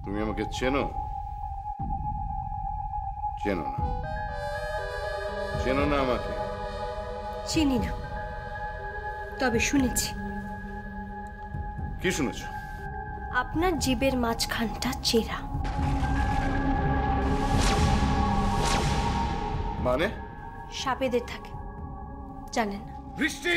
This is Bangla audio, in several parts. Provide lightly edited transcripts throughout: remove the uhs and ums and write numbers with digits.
তুমি আমাকে চেনো? চেনো না? চেনো না আমাকে? চিনি না, তবে শুনেছি। কি শুনেছ? আপনার জিবের মাঝখানটা চেরা। মানে? সাপেদের থাকে, জানেন না? বৃষ্টি!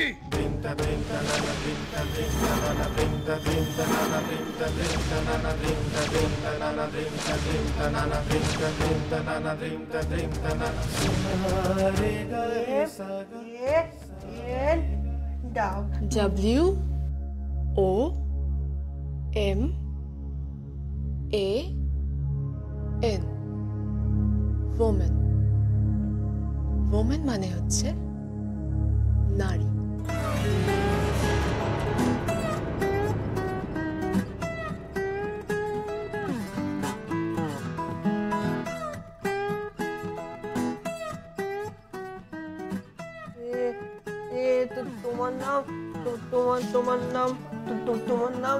WOMAN। ওমেন মানে হচ্ছে নারী। তোমার নাম তোমার নাম তোমার নাম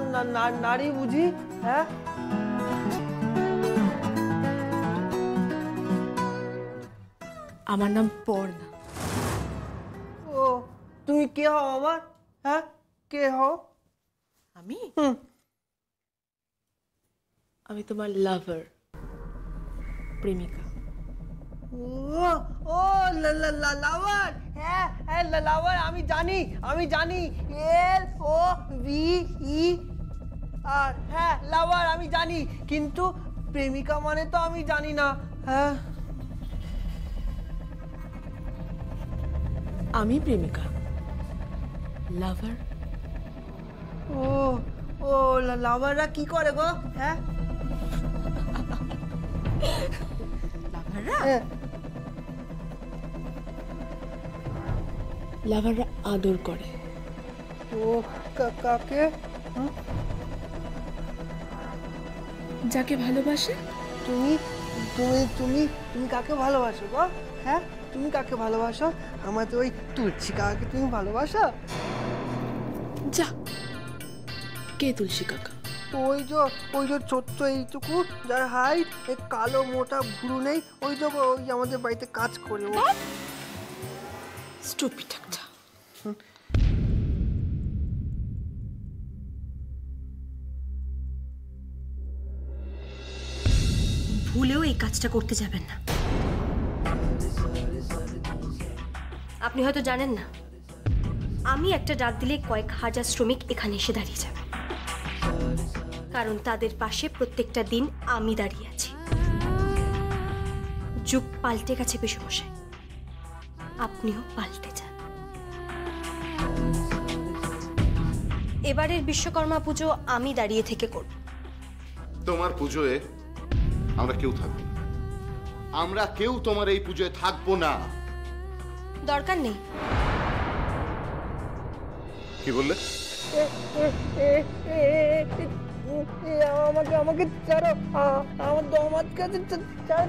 নারী বুঝি? হ্যাঁ, আমার নাম পর্ণা। ও তুমি কে হও আমার? হ্যাঁ, কে হও? আমি আমি তোমার লাভার, প্রেমিকা। ও ও লাভার, হ্যাঁ হ্যাঁ লাভার, আমি জানি LOVE আর হ্যাঁ লাভার আমি জানি, কিন্তু প্রেমিকা মানে তো আমি জানি না। হ্যাঁ, আমি প্রেমিকা, লাভার। ও ও লাভাররা কি করে গো? হ্যাঁ, লাভাররা হ্যাঁ। লাভাররা আদর করে। ও কাকে? যাকে ভালোবাসে। তুমি তুমি তুমি তুমি কাকে ভালোবাসো গো? হ্যাঁ, তুমি কাকে ভালোবাসো? আমার তো ওই তুলসী কাকাকে তুমি ভালোবাসো? যা, কে তুলসী কাকা? ওই যে ছোট্ট এইটুকু, যার হাইট, কালো মোটা ভুরু নেই, ওই আমাদের বাড়িতে কাজ করে। ও স্টুপিড একটা। ভুলেও এই কাজটা করতে যাবেন না। আপনি হয়তো জানেন না, আমি একটা ডাক দিলে কয়েক হাজার শ্রমিক এখানে এসে দাঁড়িয়ে যাবে, কারণ তাদের পাশে প্রত্যেকটা দিন আমি দাঁড়িয়ে আছি। যুগ পাল্টে গেছে পিসেমশাই, আপনিও পাল্টে যান। এবারের বিশ্বকর্মা পুজো আমি দাঁড়িয়ে থেকে করব। তোমার পুজোয় আমরা কেউ থাকবো না। আমরা কেউ তোমার এই পুজোয় থাকবো না। দরকার নেই। কি বললে? আমাকে ছাড়ো, আমার দমাত কাছে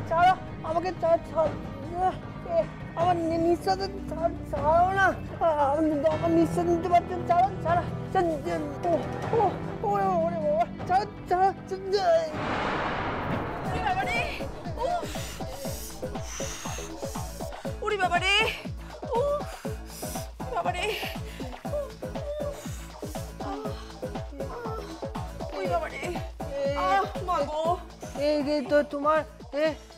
ছাড়ো, আমাকে আমার নিঃশ্বাস ছাড়ো না, আমার নিঃশ্বাস নিতে পারছেন, ছাড়ো ছাড়ো, ওরে বাবা, ছাড়ো উড়ি বাবা রে, বাবা রে, উড়ি বাবা রে, মাগো। এই যে তো তোমার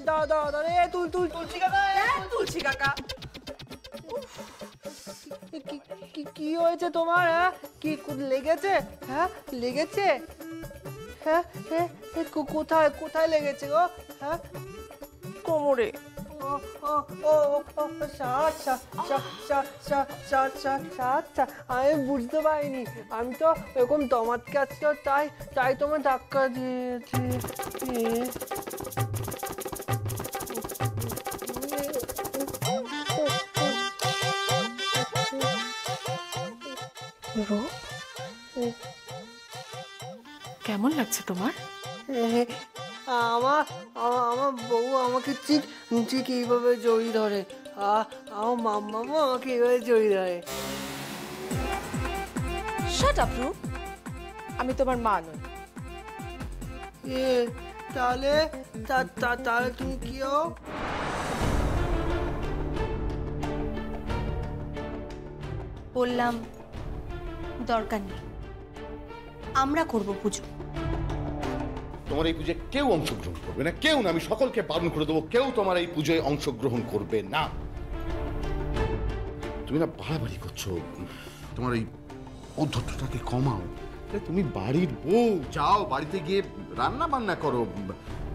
দাও রে, তুলসী কাকা, তুলসী কাকা, কি হয়েছে তোমার? হ্যাঁ, কি লেগেছে? হ্যাঁ, লেগেছে? হ্যাঁ, কোথায় লেগেছে গো? হ্যাঁ, কোমরে। আচ্ছা, আমি বুঝতে পারিনি, আমি তো এরকম দমাত কাছিল, তাই তোমার ধাক্কা দিয়েছি। কেমন লাগছে তোমার? আমার বউ আমাকে ঠিক ঠিক এইভাবে জড়িয়ে ধরে, আমার মাম্মামও আমাকে এইভাবে জড়িয়ে ধরে। শাট আপ রূপ, আমি তোমার মা নই। এ তাহলে তাহলে তুমি কি হও? বললাম দরকার নেই, আমরা করব পুজো। তোমার এই পুজোয় কেউ অংশগ্রহণ করবে না, কেউ না। আমি সকলকে বারণ করে দেবো, কেউ তোমার এই পুজোয় অংশগ্রহণ করবে না। তুমি না বাড়াবাড়ি করছো, তোমার এই অধ্যক্ষটাকে কমাও। তুমি বাড়ির বউ, যাও বাড়িতে গিয়ে রান্না বান্না করো,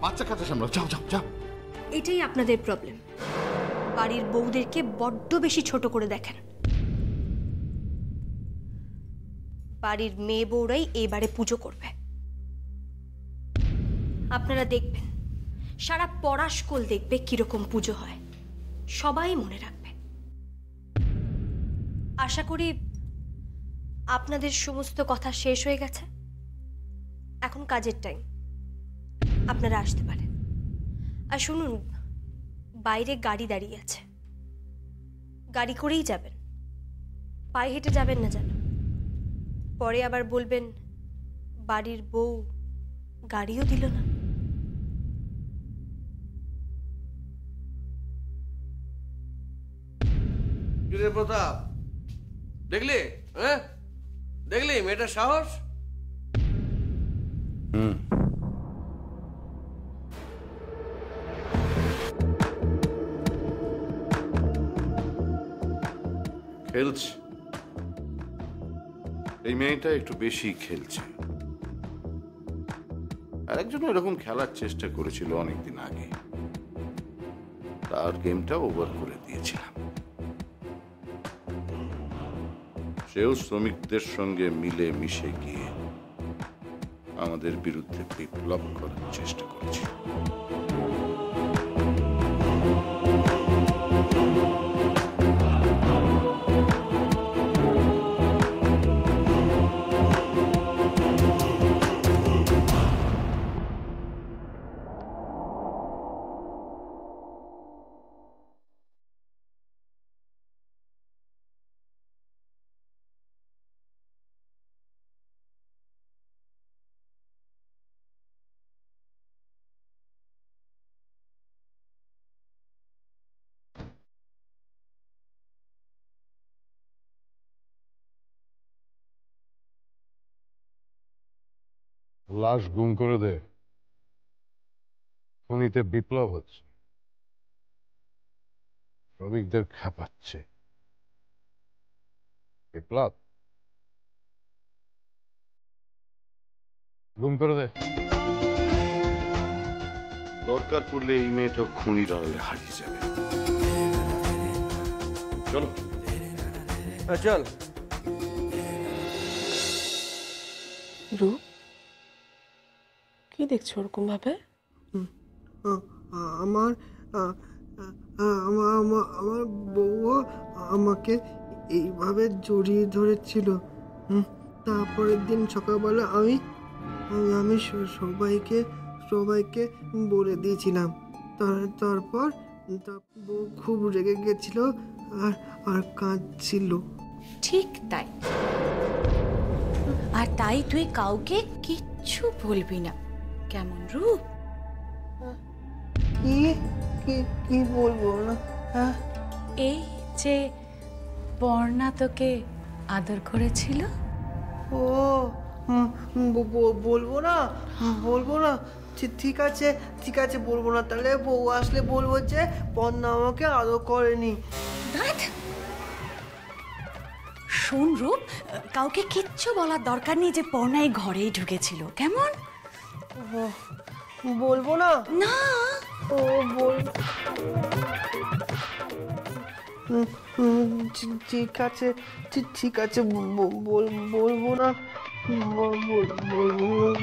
বাচ্চা কাচ্চা সামলাও, যাও যাও যাও। এটাই আপনাদের প্রবলেম, বাড়ির বউদেরকে বড্ড বেশি ছোট করে দেখেন। বাড়ির মেয়ে বউরাই এবারে পুজো করবে। আপনারা দেখবেন, সারা পড়াশকোল দেখবে কিরকম পুজো হয়, সবাই মনে রাখবে। আশা করি আপনাদের সমস্ত কথা শেষ হয়ে গেছে, এখন কাজের টাইম, আপনারা আসতে পারেন। আর শুনুন, বাইরে গাড়ি দাঁড়িয়ে আছে, গাড়ি করেই যাবেন, পায়ে হেঁটে যাবেন না যেন। পরে আবার বলবেন বাড়ির বউ গাড়িও দিল না। কিরে প্রতাপ, দেখলি? হ্যাঁ, দেখলি মেয়েটার সাহস? খেলছে, এই মেয়েটা একটু বেশি খেলছে। আরেকজন এরকম খেলার চেষ্টা করেছিল অনেকদিন আগে, তার গেমটা ওভার করে দিয়েছিলাম। সেও শ্রমিকদের সঙ্গে মিলে মিশে গিয়ে আমাদের বিরুদ্ধে বিপ্লব করার চেষ্টা করেছিল। লাশ গুম করে দে, খনিতে বিপ্লব হচ্ছে, শ্রমিকদের খেপাচ্ছে। বিপ্লব গুম করে দে। দরকার পড়লে এই মেয়েটা খুনির আড়ালে হারিয়ে যাবে। চলো চল। রূপ, কি দেখছো ওরকম ভাবে? আমার আমার বউ আমাকে এইভাবে জড়িয়ে ধরেছিল। তারপরের দিন সকালবেলা আমি আমি সবাইকে সবাইকে বলে দিয়েছিলাম। তারপর বউ খুব রেগে গেছিল আর আর কাঁদছিল। ঠিক তাই, আর তাই তুই কাউকে কিচ্ছু বলবি না, কেমন রূপ? কি কি কি বলবো না? হ্যাঁ, এই যে বর্ণা তোকে আদর করেছিল। ও বলবো না, বলবো না। ঠিক আছে ঠিক আছে, বলবো না। তাহলে বউ আসলে বলবো যে পর্ণা আমাকে আদর করেনি। শোন রূপ, কাউকে কিচ্ছু বলার দরকার নেই যে পর্ণা এই ঘরেই ঢুকেছিল, কেমন? বলবো না। না, ও বল, ঠিক আছে ঠিক আছে, বলবো না, বলবো না।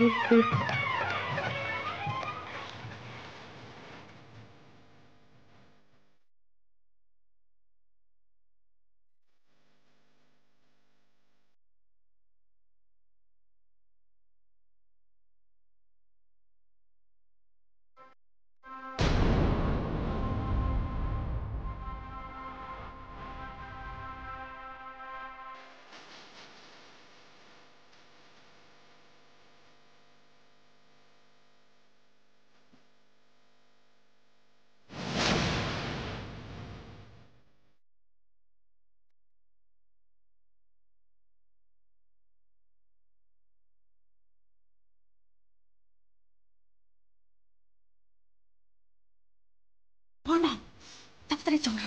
তাড়াতাড়ি চল।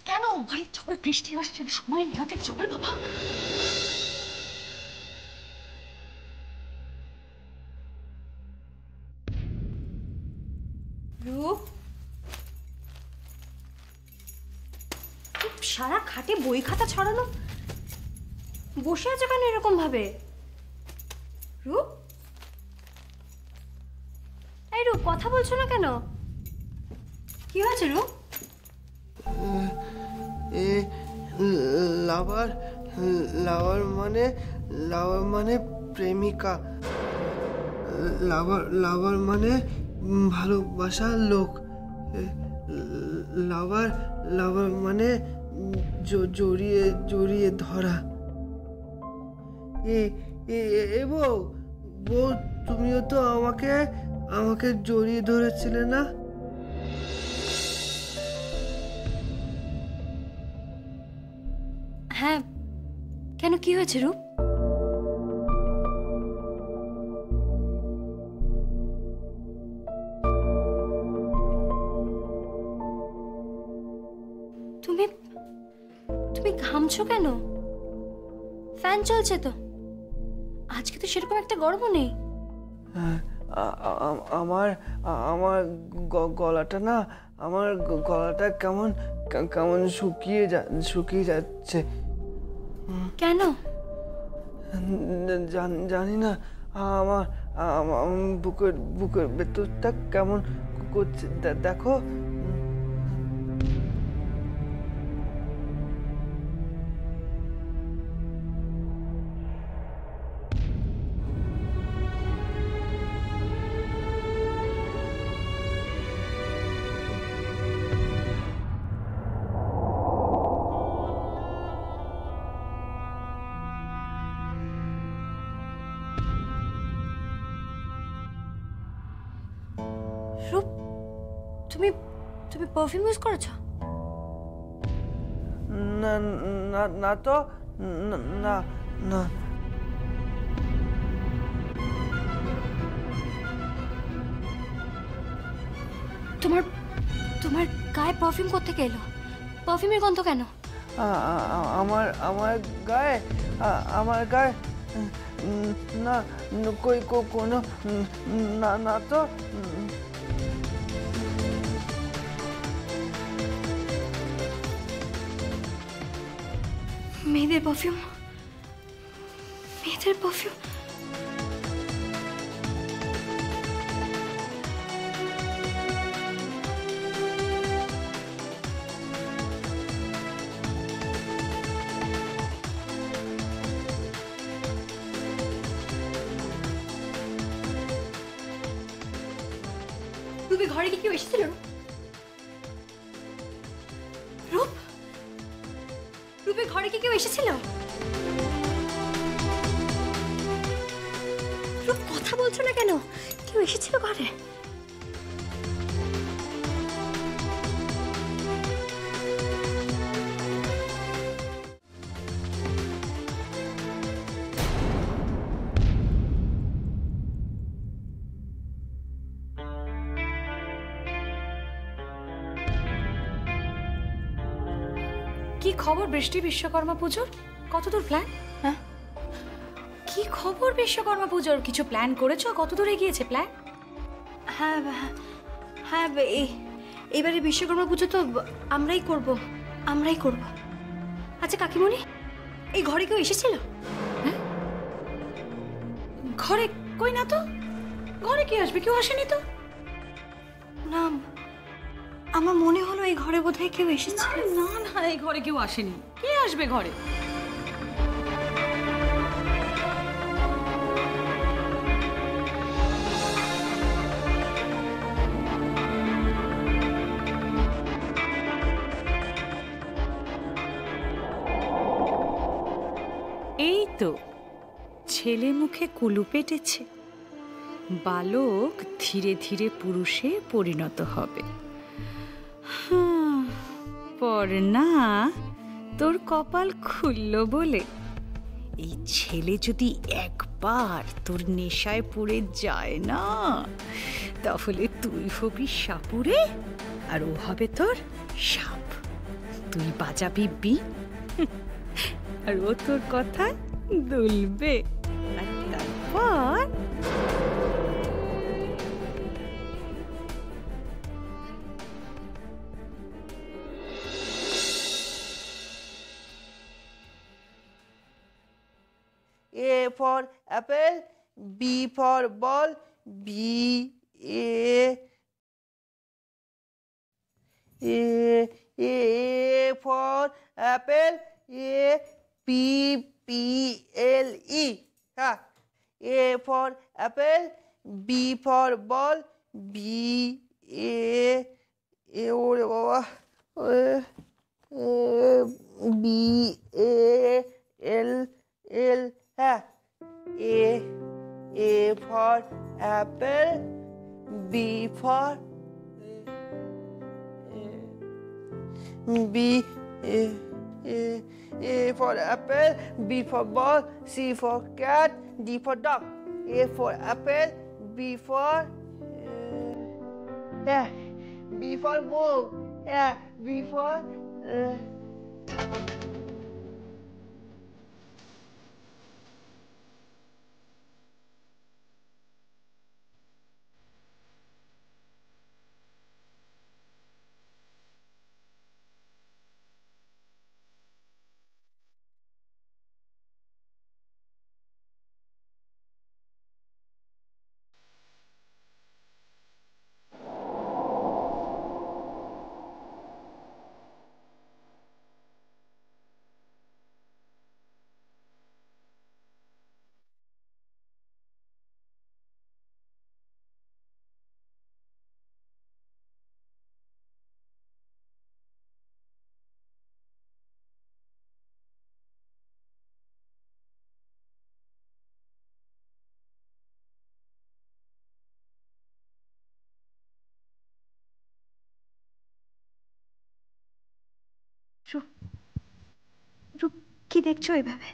কেন? বাড়ি চল, বৃষ্টি আসছে, সময় নেই হাতে, চল বাবা। রূপ, সারা খাটে বই খাতা ছড়ানো, বসে আছো কেন এরকম ভাবে? রূপ, এই রূপ, কথা বলছো না কেন? কি হয়েছে রূপ? এ লাভার লাভার মানে লাভার মানে প্রেমিকা, লাভার মানে ভালোবাসার লোক, লাভার লাভার মানে জড়িয়ে জড়িয়ে ধরা। এ বউ, বউ তুমিও তো আমাকে আমাকে জড়িয়ে ধরেছিলে না? হ্যাঁ, কেন, কি হয়েছে রূপ? তুমি তুমি ঘামছো কেন? ফ্যান চলছে তো, আজকে তো সেরকম একটা গরমও নেই। আমার আমার গলাটা না, আমার গলাটা কেমন কেমন শুকিয়ে যাচ্ছে। কেন? জানি না, আমার বুকের বুকের ভেতরটা কেমন করছে, দেখো। রূপ, তুমি তুমি পারফিউম ইউজ করেছো? না না না তো, না না। তোমার তোমার গায়ে পারফিউম কোত্থেকে এলো? পারফিউমের গন্ধ কেন? আমার আমার গায়ে আমার গায়ে না, কই কোনো না না তো। মেয়েদের পারফিউম, মেয়েদের পারফিউম। রূপে ঘরে কি কেউ এসেছিল? রূপ, রূপে ঘরে কি কেউ এসেছিল? রূপ, কথা বলছো না কেন? কেউ এসেছিল ঘরে? কি খবর বৃষ্টি, বিশ্বকর্মা পুজোর কতদূর প্ল্যান? হ্যাঁ, কি খবর বিশ্বকর্মা পুজোর? কিছু প্ল্যান করেছো? কতদূর এগিয়েছে প্ল্যান? হ্যাঁ হ্যাঁ, এবারে বিশ্বকর্মা পুজো তো আমরাই করব, আমরাই করব। আচ্ছা কাকিমণি, এই ঘরে কেউ এসেছিল? ঘরে কই না তো, ঘরে কি আসবে? কেউ আসেনি তো। না, আমার মনে হলো এই ঘরে বোধহয় কেউ এসেছে। না না, এই ঘরে কেউ আসেনি। কে আসবে ঘরে? এই তো ছেলে মুখে কুলু পেটেছে, বালক ধীরে ধীরে পুরুষে পরিণত হবে। পর্ণা, তোর কপাল খুলল বলে। এই ছেলে যদি একবার তোর নেশায় পড়ে যায় না, তাহলে তুই হবি সাপুরে আর ও হবে তোর সাপ। তুই বাজাবি বিন আর ও তোর কথায় দুলবে, আর তারপর A for apple, B for ball, A for apple, Apple. Ha. A for apple, B for ball, ওরে বাবা, BALL. হ্যাঁ, A for apple, B for B A for apple, B for ball, C for cat, D for dog. A for apple, B for yeah, B for bull. Yeah, B for রূপ, কি দেখছো এভাবে?